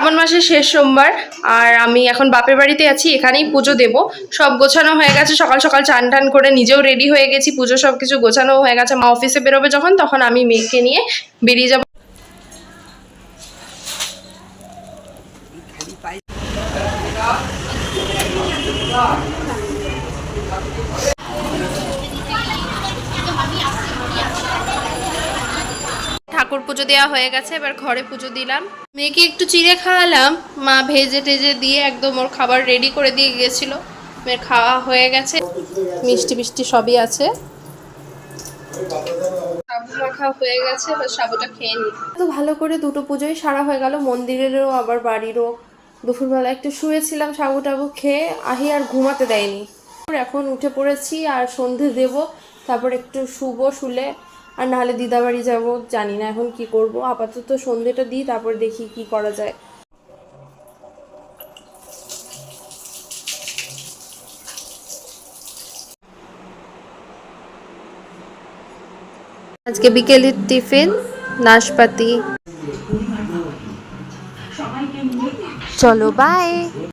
শ্রাবণ মাসের শেষ সোমবার আর আমি এখন বাপের বাড়িতে আছি, এখানেই পুজো দেব। সব গোছানো হয়ে গেছে, সকাল সকাল চান টান করে নিজেও রেডি হয়ে গেছি, পুজো সব কিছু গোছানো হয়ে গেছে। মা অফিসে বেরোবে যখন, তখন আমি মেয়েকে নিয়ে বেরিয়ে যাব। ঠাকুর পুজো দেওয়া হয়ে গেছে, এবার ঘরে পুজো দিলাম। মেয়েকে একটু চিড়ে খাওয়ালাম, মা ভেজে টেজে দিয়ে একদম ওর খাবার রেডি করে দিয়ে গিয়েছিল। মেয়ের খাওয়া হয়ে গেছে, মিষ্টি মিষ্টি সবই আছে। সাবু মাখা হয়ে গেছে, এবার সাবুটা খেয়ে নিই। তো ভালো করে দুটো পুজোই সারা হয়ে গেল, মন্দিরেরও আবার বাড়িরও। দুপুরবেলা একটু শুয়েছিলাম, সাবু টাবু খেয়ে আহি আর ঘুমাতে দেয়নি। এখন উঠে পড়েছি আর সন্ধে দেব, তারপর একটু শুবো, শুলে আর নাহলে দিদাবাড়ি যাব, জানি না এখন কি করব। আপাতত সন্ধেটা দিই, তারপর দেখি কি করা যায়। আজকে বিকেলের টিফিন নাশপাতি। চলো বাই।